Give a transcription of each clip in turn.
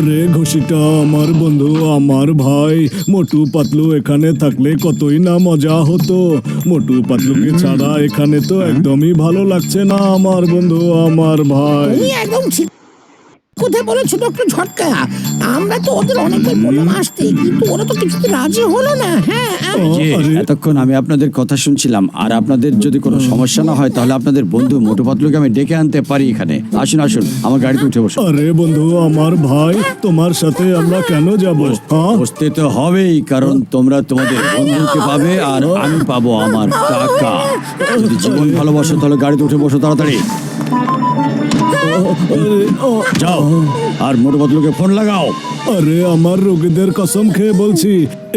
আরে ঘষিটা আমার বন্ধু, আমার ভাই মোটু পাতলু এখানে থাকলে কতই না মজা হতো। মোটু পাতলুকে ছাড়া এখানে তো একদমই ভালো লাগছে না আমার বন্ধু, আমার ভাই। তুমি একদম ঠিক কোথায় বলেছো ডক্টর ঝটকা। আমরা তো ওদের অনেকবার বললাম আসতে, কিন্তু ওরা তো কিছুতে রাজি হলো না। হ্যাঁ যে এতক্ষণ আমি আপনাদের কথা শুনছিলাম, আর আপনাদের যদি কোনো সমস্যা না হয় তাহলে আপনাদের বন্ধু মোটু পাতলুকে আমি ডেকে আনতে পারি এখানে। আসুন আসুন, আমার গাড়িতে উঠে বসুন। আরে বন্ধু আমার ভাই, তোমার সাথে আমরা কেন যাবো? হ্যাঁ বসতে তো হবেই, কারণ তোমরা তোমাদের বন্ধুকে পাবে আর আমি পাবো আমার টাকা। যদি জীবন ভালোবাসো তাহলে গাড়িতে উঠে বসো তাড়াতাড়ি। যাও আর মোটু পাতলুকে ফোন লাগাও। আরে আমার রোগীদের কসম খেয়ে বলছি,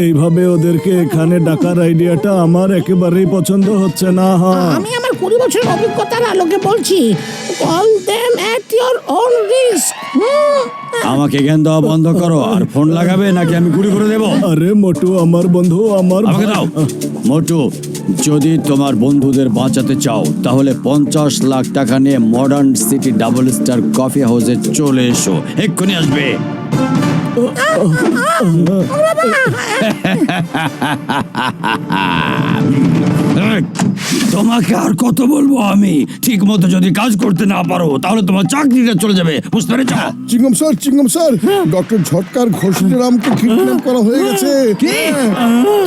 এইভাবে ওদেরকে এখানে ডাকার আইডিয়াটা আমার একেবারেই পছন্দ হচ্ছে না। হ্যাঁ আমি আমার 20 বছরের অভিজ্ঞতার আলোকে বলছি, call them at your own risk. আমাকে জ্ঞান দেওয়া বন্ধ করো, আর ফোন লাগাবে নাকি আমি গুলি করে দেবো। আরে মোটু আমার বন্ধু, আমার আমাকে দাও। মোটু, যদি তোমার বন্ধুদের বাঁচাতে চাও তাহলে 50 লাখ টাকা নিয়ে modern city double star coffee হাউসে চলে এসো, এক্ষুনি আসবে। তোমাকে আর কত বলবো আমি, ঠিক মতো যদি কাজ করতে না পারো তাহলে তোমার চাকরিটা চলে যাবে, বুঝতে পেরেছো? চিঙ্গম স্যার, ডক্টর ঝটকার ঘোষিতরামকে কিডন্যাপ করা হয়ে গেছে। কি?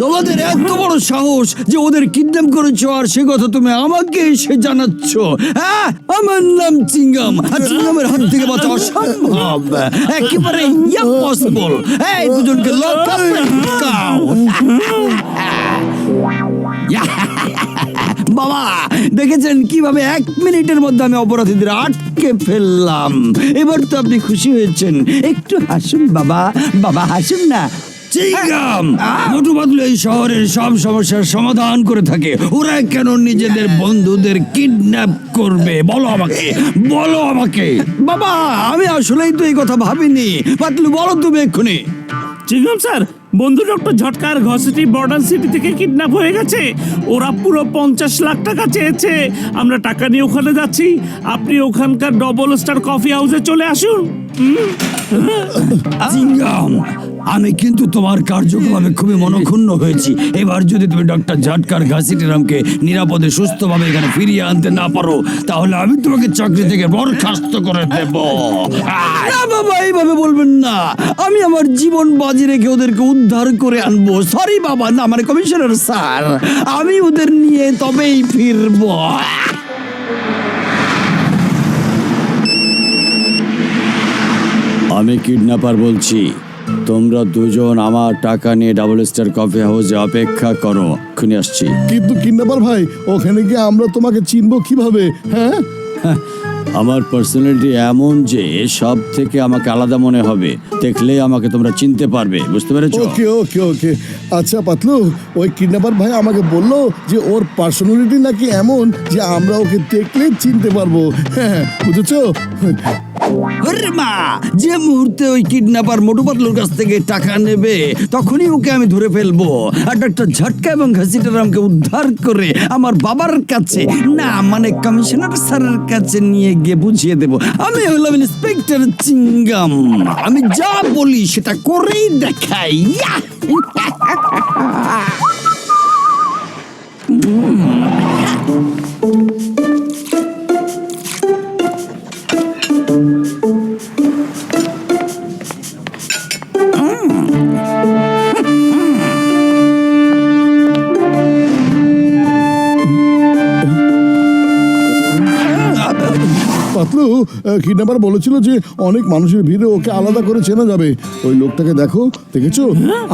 তোমাদের এত বড় সাহস যে ওদের কিডন্যাপ করেছো, আর সে কথা তুমি আমাকে এসে জানাচ্ছ? হ্যাঁ, আমার নাম চিঙ্গাম, আর চিঙ্গামের হাত থেকে বাঁচা অসম্ভব, একেবারে ইম্পসিবল। এই দুজনকে লক আপ ঢুকাও। বাবা, দেখেছেন কিভাবে 1 মিনিটের মধ্যে আমি অপরাধীদের আটকে ফেললাম? এবার তো আপনি খুশি হয়েছেন, একটু হাসুন বাবা, বাবা হাসুন না। চিঙ্গাম, মোটু পাতলু এই শহরের সব সমস্যার সমাধান করে থাকে, ওরা কেন নিজেদের বন্ধুদের কিডন্যাপ করবে? বলো আমাকে, বলো আমাকে। বাবা, আমি আসলেই তো এই কথা ভাবিনি। পাতলু বলো তুমি এক্ষুনি। চিঙ্গম স্যার, বন্ধু ডক্টর ঝটকার ঘসিটি মডার্ন সিটি থেকে কিডন্যাপ হয়ে গেছে। ওরা পুরো 50 লাখ টাকা চেয়েছে। আমরা টাকা নিয়ে ওখানে যাচ্ছি, আপনি ওখানকার ডবল স্টার কফি হাউসে চলে আসুন। চিঙ্গাম, আমি কিন্তু তোমার কার্যক্রমে খুবই মনক্ষুণ্ণ হয়েছি। এবার যদি তুমি ডক্টর ঝটকার ঘাসিটিরামকে নিরাপদে সুস্থভাবে এখানে ফিরিয়ে আনতে না পারো তাহলে আমি তোমাকে চাকরি থেকে বরখাস্ত করে দেব। না বাবা, এইভাবে বলবেন না। আমি আমার জীবন বাজি রেখে ওদেরকে উদ্ধার করে আনবো। সরি বাবা, না মানে কমিশনার স্যার, আমি ওদের নিয়ে তবেই ফিরবো। আমি কিডন্যাপার বলছি, তোমরা দুজন আমার টাকা নিয়ে ডাবল স্টার কফি হাউসে অপেক্ষা করো, এক্ষুনি আসছি। কিন্তু কিডন্যাপার ভাই, ওখানে গিয়ে আমরা তোমাকে চিনবো কিভাবে? হ্যাঁ, আমার পার্সোনালিটি এমন যে সব থেকে আমাকে আলাদা মনে হবে, দেখলেই আমাকে তোমরা চিনতে পারবে, বুঝতে পেরেছো? ওকে। আচ্ছা পাতলু, ওই কিডন্যাপার ভাই আমাকে বললো যে ওর পার্সোনালিটি নাকি এমন যে আমরা ওকে দেখলেই চিনতে পারবো। হ্যাঁ, বুঝেছো? আরে মা, যে মুহূর্তে ওই কিডন্যাপার মোটু পাতলুর কাছ থেকে টাকা নেবে তখনই ওকে আমি ধরে ফেলবো, আর ডক্টর ঝটকা এবং ঘাসিটারামকে উদ্ধার করে আমার বাবার কাছে, না মানে কমিশনার স্যারের কাছে নিয়ে গিয়ে বুঝিয়ে দেব আমি হলাম ইন্সপেক্টর চিঙ্গাম। আমি যা বলি সেটা করেই দেখাই। পাতলু, কিডন্যাপার বলেছিল যে অনেক মানুষের ভিড়ে ওকে আলাদা করে চেনা যাবে। ওই লোকটাকে দেখেছো?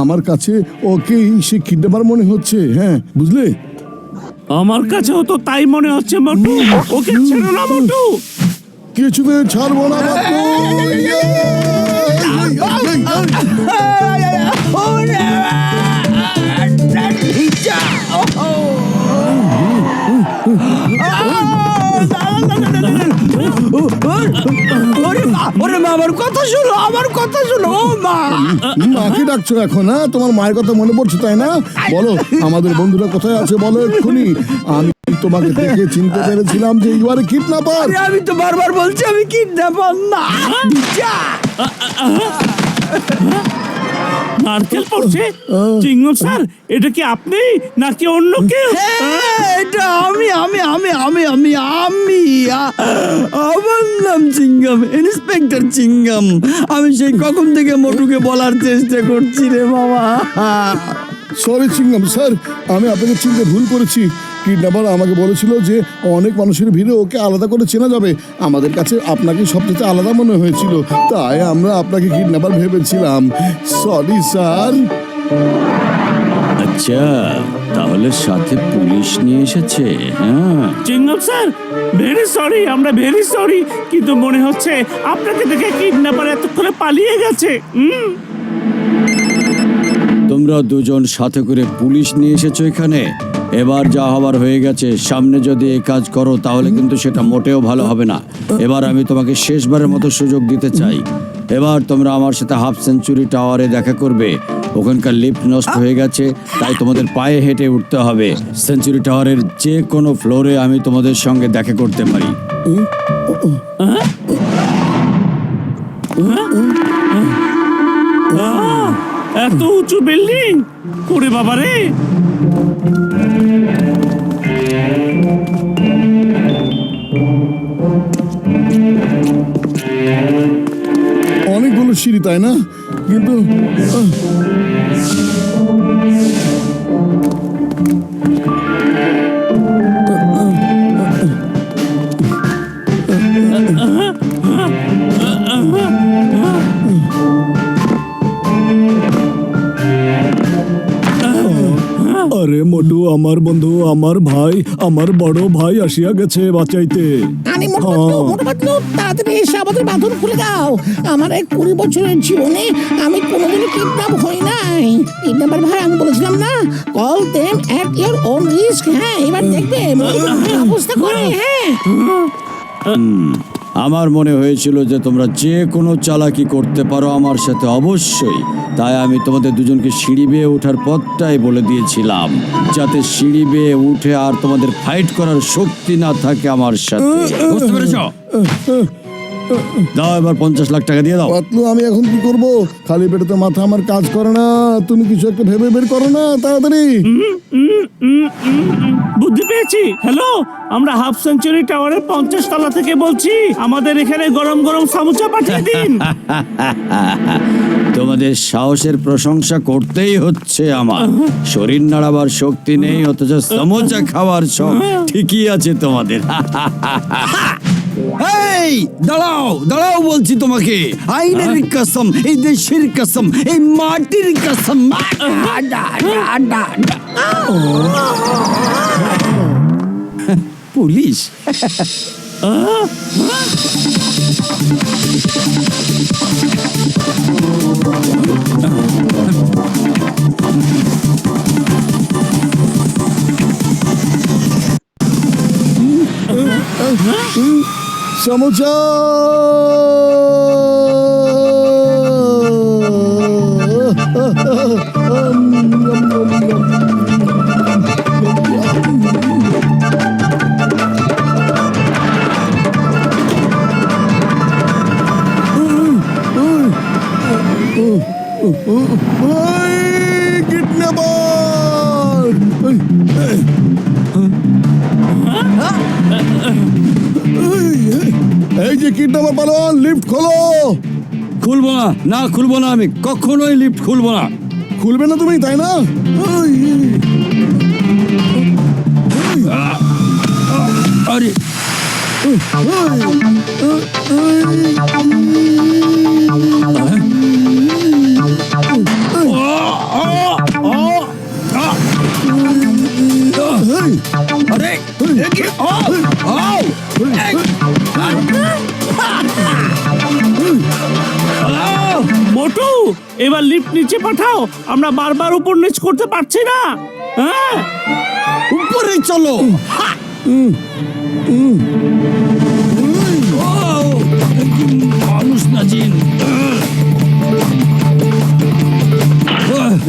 আমার কাছে ওকেই সে কিডন্যাপার মনে হচ্ছে। হ্যাঁ, বুঝলে? আমার কাছেও তো তাই মনে হচ্ছে মোটু। ওকে ছেড়ো না মোটু। কিছুতে ছাড়বো না পাতলু। আমার কথা শোনো, আমার কথা শোনো। ও মা, মাকে ডাকছো এখন? হ্যাঁ, তোমার মায়ের কথা মনে পড়ছে তাই না? বলো, আমাদের বন্ধুরা কোথায় আছে বলো এক্ষুনি। আমি তোমাকে দেখে চিনতে পেরেছিলাম যে ইউ আর এ কিডন্যাপার। আমি তো বারবার বলছি আমি কিডন্যাপার না। নারকেল পড়ছে চিংড়ম স্যার, এটা কি আপনি নাকি অন্য কেউ? এটা আমি আমি আমি আমি আমি আমি আমার নাম চিঙ্গাম, ইন্সপেক্টর চিঙ্গাম। আমি সেই কখন থেকে মোটুকে বলার চেষ্টা করছি রে বাবা। সরি চিংগাম স্যার, আমি আপনাকে চিনতে ভুল করেছি। কিডন্যাপার আমাকে বলেছিল যে অনেক মানুষের ভিড়ে ওকে আলাদা করে চেনা যাবে। আমাদের কাছে আপনাকে সবচেয়ে আলাদা মনে হয়েছিল, তাই আমরা আপনাকে কিডন্যাপার ভেবেছিলাম। Sorry sir. আচ্ছা, তাহলে সাথে পুলিশ নিয়ে এসেছে? হ্যাঁ, চিংড়ম স্যার, ভেরি সরি, আমরা ভেরি সরি, কিন্তু মনে হচ্ছে আপনাকে দেখে কিডন্যাপার এতক্ষণে পালিয়ে গেছে। তোমরা দুজন সাথে করে পুলিশ নিয়ে এসেছো এখানে। এবার যা হবার হয়ে গেছে, সামনে যদি এই কাজ করো তাহলে কিন্তু সেটা মোটেও ভালো হবে না। এবার আমি তোমাকে শেষবারের মতো সুযোগ দিতে চাই। এবার তোমরা আমার সাথে হাফ সেঞ্চুরি টাওয়ারে দেখা করবে। ওখানকার লিফট নষ্ট হয়ে গেছে, তাই তোমাদের পায়ে হেঁটে উঠতে হবে। সেঞ্চুরি টাওয়ারের যে কোনো ফ্লোরে আমি তোমাদের সঙ্গে দেখা করতে পারি। এত উঁচু বিল্ডিং, ওরে বাবা রে! অনেকগুলো সিঁড়ি, তাই না? কিন্তু আরে মোটু, আমার বন্ধু, আমার ভাই, আমার বড় ভাই আসিয়া গেছে বাঁচাইতে। আরে মোটু পাতলু, তাড়াতাড়ি এসে আমাদের বাঁধন খুলে দাও। আমার এই 20 বছরের জীবনে আমি কোনোদিনও কিডন্যাপ হই নাই। কিডন্যাপার ভাই, আমি বলেছিলাম না, call them at your own risk. হ্যাঁ, এবার দেখবে কি অবস্থা করে। হ্যাঁ, আমার মনে হয়েছিল যে তোমরা যে কোনো চালাকি করতে পারো আমার সাথে, অবশ্যই। তাই আমি তোমাদের দুজনকে সিঁড়ি বেয়ে ওঠার পথটাই বলে দিয়েছিলাম, যাতে সিঁড়ি বেয়ে উঠে আর তোমাদের ফাইট করার শক্তি না থাকে আমার সাথে। বুঝতে পেরেছ? দাও, এবার 50 লাখ টাকা দিয়ে দাও। পাতলু, আমি এখন কি করব? খালি পেটে তো মাথা আমার কাজ করে না। তুমি কিছু একটা ভেবে বের করো না, তাড়াতাড়ি। বুদ্ধি পেয়েছি। হ্যালো, আমরা হাফ সেঞ্চুরি টাওয়ারের 50 তলা থেকে বলছি। আমাদের এখানে গরম গরম সামোসা পাঠিয়ে দিন। তোমাদের সাহসের প্রশংসা করতেই হচ্ছে আমার। শরীর নাড়াবার শক্তি নেই, অথচ সমোসা খাওয়ার শখ ঠিকই আছে তোমাদের। এই দাঁড়াও দাঁড়াও বলছি তোমাকে, আইনের কসম, এই দেশের কসম, এই মাটির কসম। পুলিশ! সমোসা! এই যে কিডন্যাপার পালোয়ান, লিফট খোলো। খুলবো না, না খুলবো না, আমি কখনোই লিফট খুলবো না। খুলবে না তুমি, তাই না? আরে আরে মোটু, এবার লিফট নিচে পাঠাও, আমরা বারবার উপর নিচ করতে পারছি না। হ্যাঁ, উপরে চলো। মানুষ না জিন।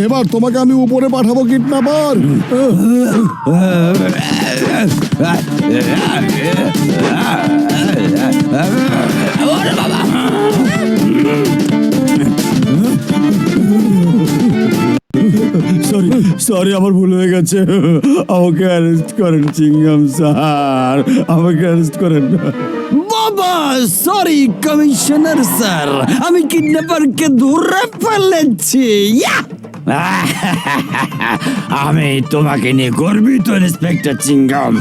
এবার তোমাকে আমি উপরে পাঠাবো কিডন্যাপার। সরি সরি আমার ভুল হয়ে গেছে, আমাকে অ্যারেস্ট করেন চিংগাম স্যার, আমাকে অ্যারেস্ট করেন। বাবা সরি কমিশনার স্যার, আমি কিডন্যাপারকে ধরে ফেলেছি। ইয়া! আমি তোমাকে নিয়ে গর্বিত ইন্সপেক্টর চিংগাম।